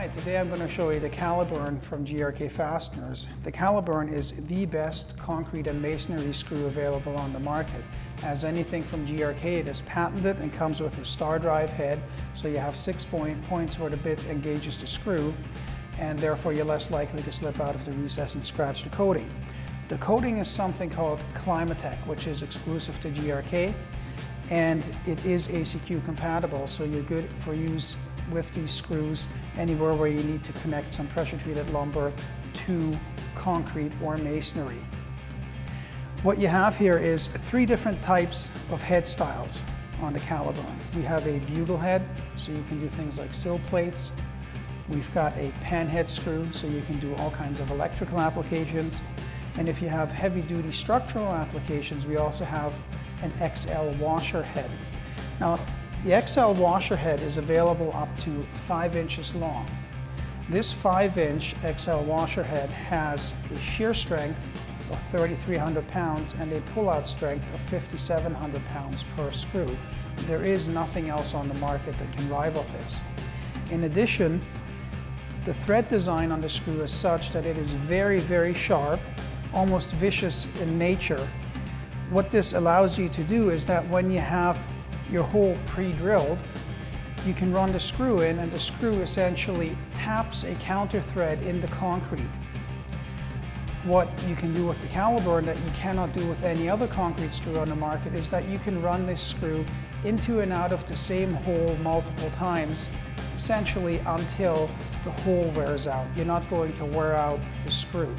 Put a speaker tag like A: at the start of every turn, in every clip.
A: Hi, today I'm going to show you the Caliburn from GRK Fasteners. The Caliburn is the best concrete and masonry screw available on the market. As anything from GRK, it is patented and comes with a star drive head, so you have 6 points where the bit engages the screw, and therefore you're less likely to slip out of the recess and scratch the coating. The coating is something called Climatech, which is exclusive to GRK, and it is ACQ compatible, so you're good for use with these screws anywhere where you need to connect some pressure treated lumber to concrete or masonry. What you have here is 3 different types of head styles on the Caliburn. We have a bugle head, so you can do things like sill plates. We've got a pan head screw, so you can do all kinds of electrical applications. And if you have heavy duty structural applications, we also have an XL washer head. Now, the XL washer head is available up to 5 inches long. This 5-inch XL washer head has a shear strength of 3,300 pounds and a pull-out strength of 5,700 pounds per screw. There is nothing else on the market that can rival this. In addition, the thread design on the screw is such that it is very, very sharp, almost vicious in nature. What this allows you to do is that when you have your hole pre-drilled, you can run the screw in, and the screw essentially taps a counter thread in the concrete. What you can do with the Caliburn that you cannot do with any other concrete screw on the market is that you can run this screw into and out of the same hole multiple times, essentially until the hole wears out. You're not going to wear out the screw.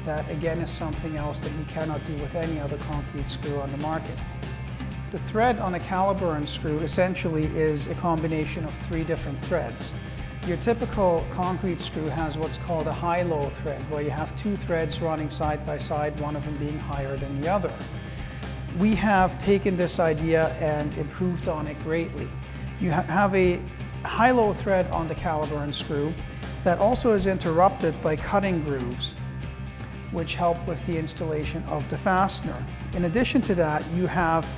A: That again is something else that you cannot do with any other concrete screw on the market. The thread on a Caliburn screw essentially is a combination of 3 different threads. Your typical concrete screw has what's called a high-low thread, where you have 2 threads running side by side, one of them being higher than the other. We have taken this idea and improved on it greatly. You have a high-low thread on the Caliburn screw that also is interrupted by cutting grooves, which help with the installation of the fastener. In addition to that, you have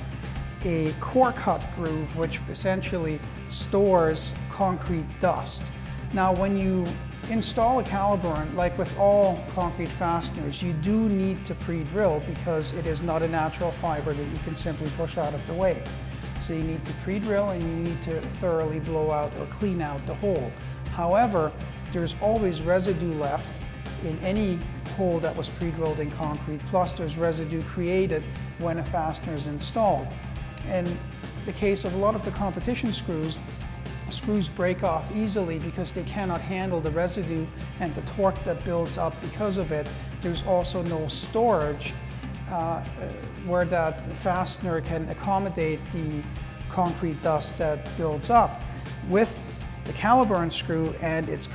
A: a core cut groove, which essentially stores concrete dust. Now, when you install a Caliburn, like with all concrete fasteners, you do need to pre-drill because it is not a natural fiber that you can simply push out of the way. So you need to pre-drill and you need to thoroughly blow out or clean out the hole. However, there's always residue left in any hole that was pre-drilled in concrete, plus there's residue created when a fastener is installed. In the case of a lot of the competition screws, screws break off easily because they cannot handle the residue and the torque that builds up because of it. There's also no storage where that fastener can accommodate the concrete dust that builds up. With the Caliburn screw and its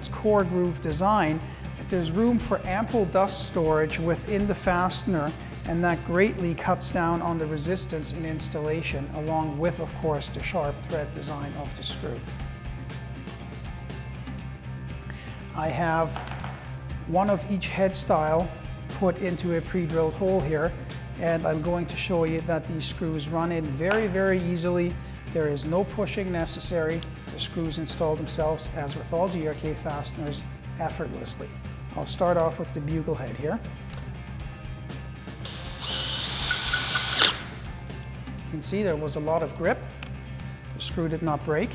A: core groove design, there's room for ample dust storage within the fastener, and that greatly cuts down on the resistance in installation, along with, of course, the sharp thread design of the screw. I have one of each head style put into a pre-drilled hole here, and I'm going to show you that these screws run in very, very easily. There is no pushing necessary. The screws install themselves, as with all GRK fasteners, effortlessly. I'll start off with the bugle head here. You can see there was a lot of grip. The screw did not break.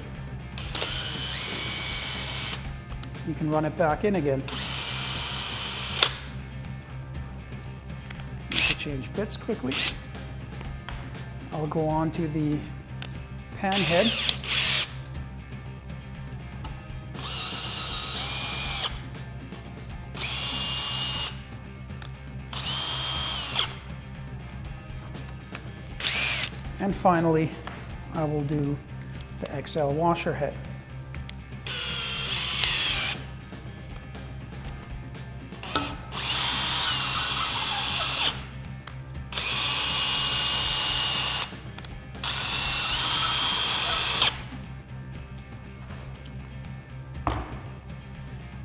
A: You can run it back in again. Need to change bits quickly. I'll go on to the pan head. And finally, I will do the XL washer head.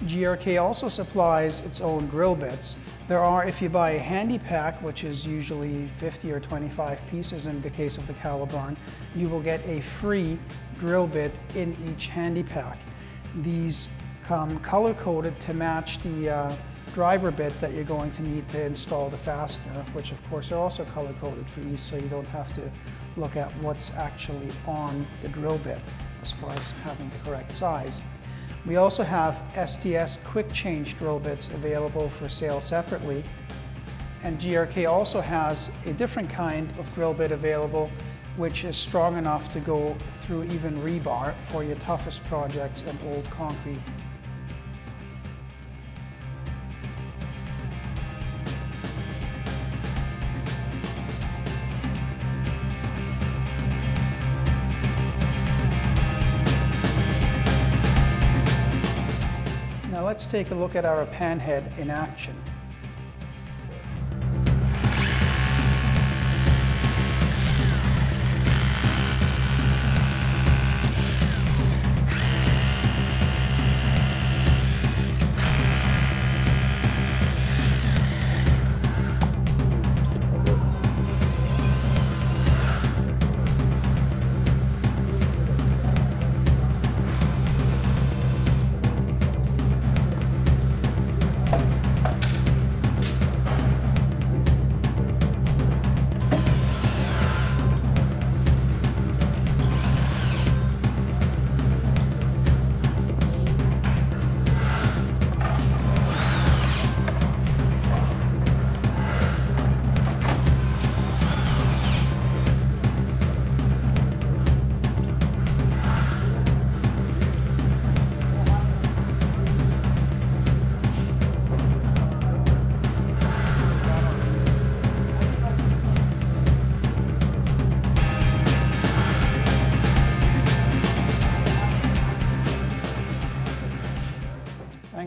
A: GRK also supplies its own drill bits. There are, if you buy a handy pack, which is usually 50 or 25 pieces in the case of the Caliburn, you will get a free drill bit in each handy pack. These come color-coded to match the driver bit that you're going to need to install the fastener, which of course are also color-coded for ease, so you don't have to look at what's actually on the drill bit as far as having the correct size. We also have SDS quick change drill bits available for sale separately, and GRK also has a different kind of drill bit available which is strong enough to go through even rebar for your toughest projects and old concrete. Now let's take a look at our pan head in action.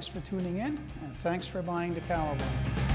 A: Thanks for tuning in, and thanks for buying the Caliburn.